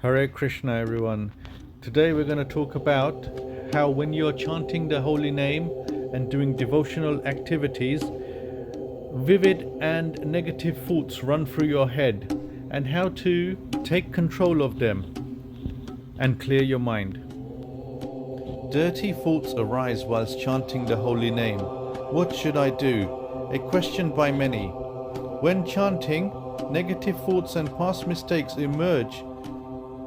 Hare Krishna, everyone. Today we're going to talk about how when you're chanting the holy name and doing devotional activities, vivid and negative thoughts run through your head and how to take control of them and clear your mind. Dirty thoughts arise whilst chanting the holy name. What should I do? A question by many. When chanting, negative thoughts and past mistakes emerge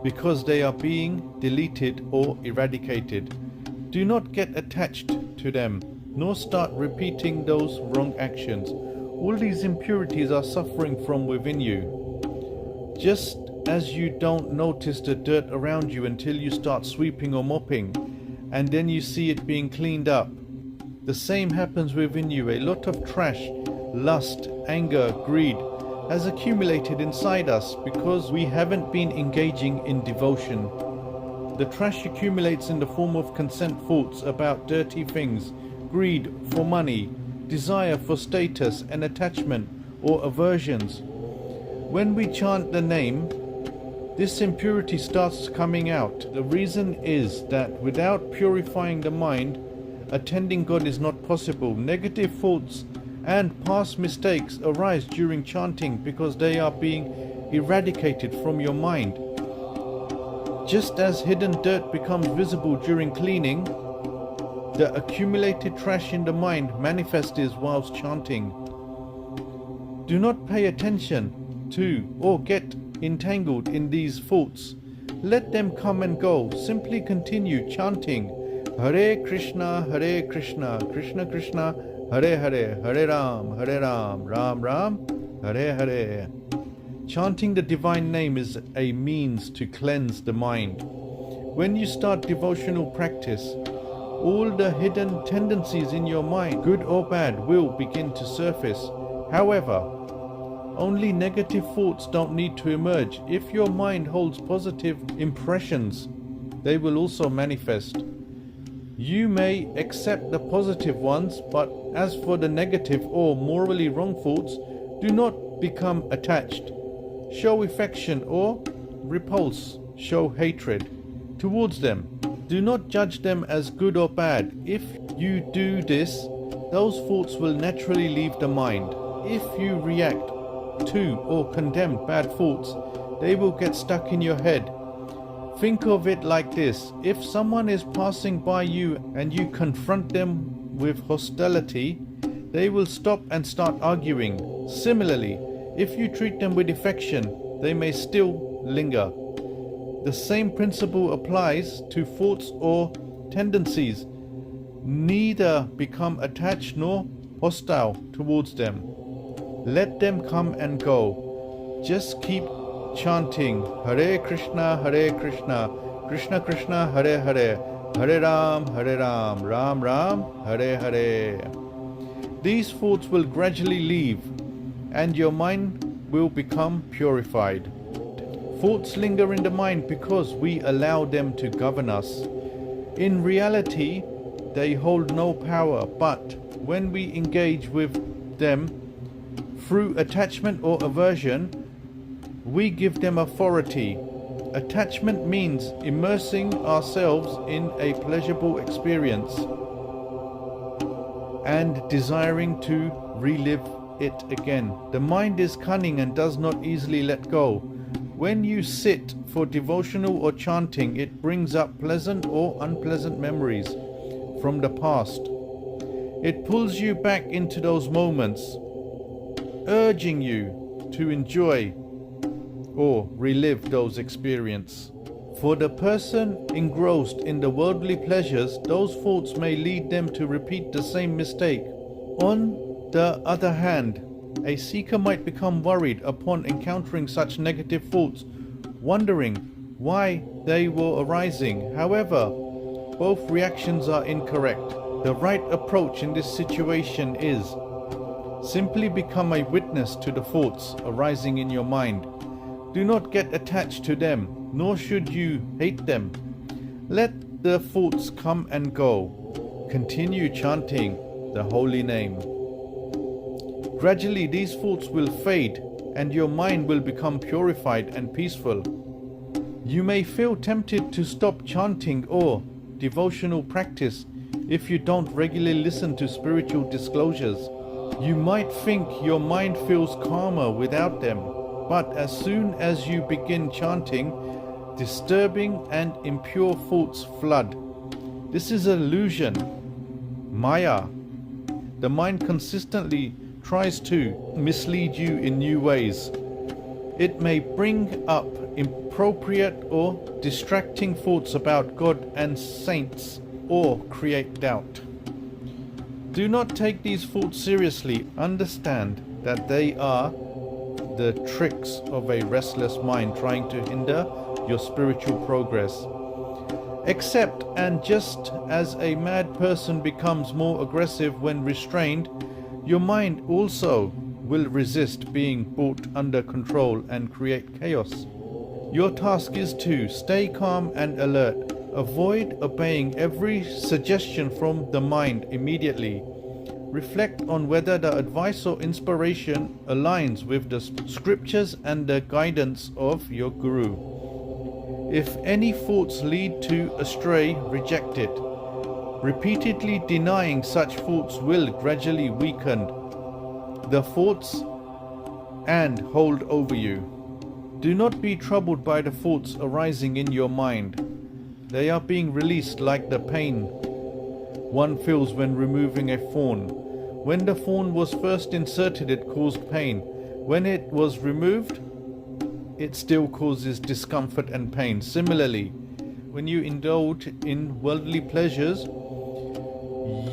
because they are being deleted or eradicated. Do not get attached to them, nor start repeating those wrong actions. All these impurities are suffering from within you. Just as you don't notice the dirt around you until you start sweeping or mopping, and then you see it being cleaned up. The same happens within you. A lot of trash, lust, anger, greed has accumulated inside us because we haven't been engaging in devotion. The trash accumulates in the form of consent thoughts about dirty things, greed for money, desire for status and attachment, or aversions. When we chant the name, this impurity starts coming out. The reason is that without purifying the mind, attending God is not possible. Negative thoughts and past mistakes arise during chanting because they are being eradicated from your mind. Just as hidden dirt becomes visible during cleaning, the accumulated trash in the mind manifests whilst chanting. Do not pay attention to or get entangled in these thoughts. Let them come and go. Simply continue chanting Hare Krishna, Krishna Krishna, Hare Hare, Hare Ram, Ram Ram, Hare Hare. Chanting the divine name is a means to cleanse the mind. When you start devotional practice, all the hidden tendencies in your mind, good or bad, will begin to surface. However, only negative thoughts don't need to emerge. If your mind holds positive impressions, they will also manifest. You may accept the positive ones, but as for the negative or morally wrong thoughts, do not become attached. Show affection or repulse, show hatred towards them. Do not judge them as good or bad. If you do this, those thoughts will naturally leave the mind. If you react to or condemn bad thoughts, they will get stuck in your head. Think of it like this. If someone is passing by you and you confront them with hostility, they will stop and start arguing. Similarly, if you treat them with affection, they may still linger. The same principle applies to thoughts or tendencies. Neither become attached nor hostile towards them. Let them come and go. Just keep chanting Hare Krishna, Krishna Krishna, Hare Hare, Hare Ram, Ram Ram, Hare Hare. These thoughts will gradually leave and your mind will become purified. Thoughts linger in the mind because we allow them to govern us. In reality, they hold no power, but when we engage with them through attachment or aversion, we give them authority. Attachment means immersing ourselves in a pleasurable experience and desiring to relive it again. The mind is cunning and does not easily let go. When you sit for devotional or chanting, it brings up pleasant or unpleasant memories from the past. It pulls you back into those moments, urging you to enjoy or relive those experiences. For the person engrossed in the worldly pleasures, those thoughts may lead them to repeat the same mistake. On the other hand, a seeker might become worried upon encountering such negative thoughts, wondering why they were arising. However, both reactions are incorrect. The right approach in this situation is simply become a witness to the thoughts arising in your mind. Do not get attached to them, nor should you hate them. Let the thoughts come and go. Continue chanting the holy name. Gradually these thoughts will fade and your mind will become purified and peaceful. You may feel tempted to stop chanting or devotional practice if you don't regularly listen to spiritual disclosures. You might think your mind feels calmer without them, but as soon as you begin chanting, disturbing and impure thoughts flood. This is an illusion, Maya. The mind consistently tries to mislead you in new ways. It may bring up inappropriate or distracting thoughts about God and saints, or create doubt. Do not take these thoughts seriously. Understand that they are the tricks of a restless mind trying to hinder your spiritual progress. Accept, and just as a mad person becomes more aggressive when restrained, your mind also will resist being brought under control and create chaos. Your task is to stay calm and alert. Avoid obeying every suggestion from the mind immediately. Reflect on whether the advice or inspiration aligns with the scriptures and the guidance of your guru. If any thoughts lead to astray, reject it. Repeatedly denying such thoughts will gradually weaken the thoughts and hold over you. Do not be troubled by the thoughts arising in your mind. They are being released like the pain one feels when removing a thorn. When the thorn was first inserted, it caused pain. When it was removed, it still causes discomfort and pain. Similarly, when you indulge in worldly pleasures,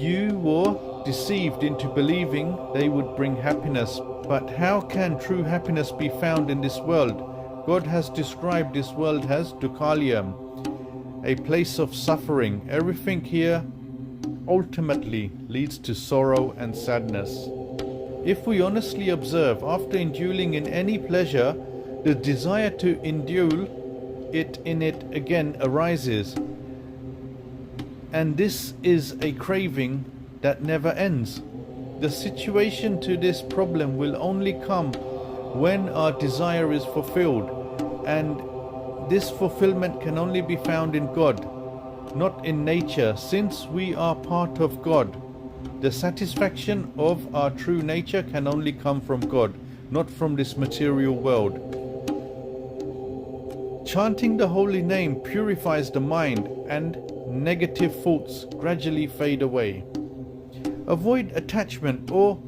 you were deceived into believing they would bring happiness. But how can true happiness be found in this world? God has described this world as Dukkalayam, a place of suffering. Everything here ultimately leads to sorrow and sadness. If we honestly observe, after indulging in any pleasure, the desire to indulge in it again arises. And this is a craving that never ends. The situation to this problem will only come when our desire is fulfilled, and this fulfillment can only be found in God, not in nature. Since we are part of God, the satisfaction of our true nature can only come from God, not from this material world. Chanting the holy name purifies the mind, and negative thoughts gradually fade away. Avoid attachment or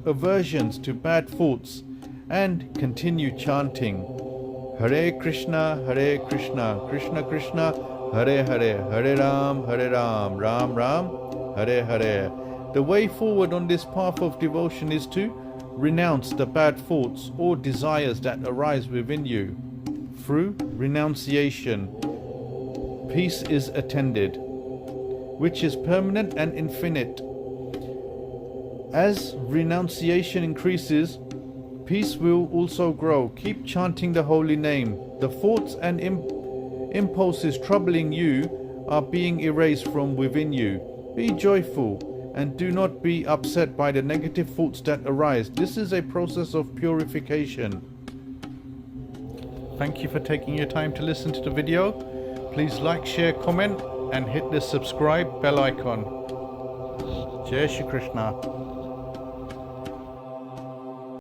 aversions to bad thoughts and continue chanting. Hare Krishna, Krishna Krishna, Hare Hare, Hare Ram, Ram Ram, Hare Hare. The way forward on this path of devotion is to renounce the bad thoughts or desires that arise within you. Through renunciation, peace is attained, which is permanent and infinite. As renunciation increases, peace will also grow. Keep chanting the holy name. The thoughts and impulses troubling you are being erased from within you. Be joyful and do not be upset by the negative thoughts that arise. This is a process of purification. Thank you for taking your time to listen to the video. Please like, share, comment and hit the subscribe bell icon. Jai Shri Krishna.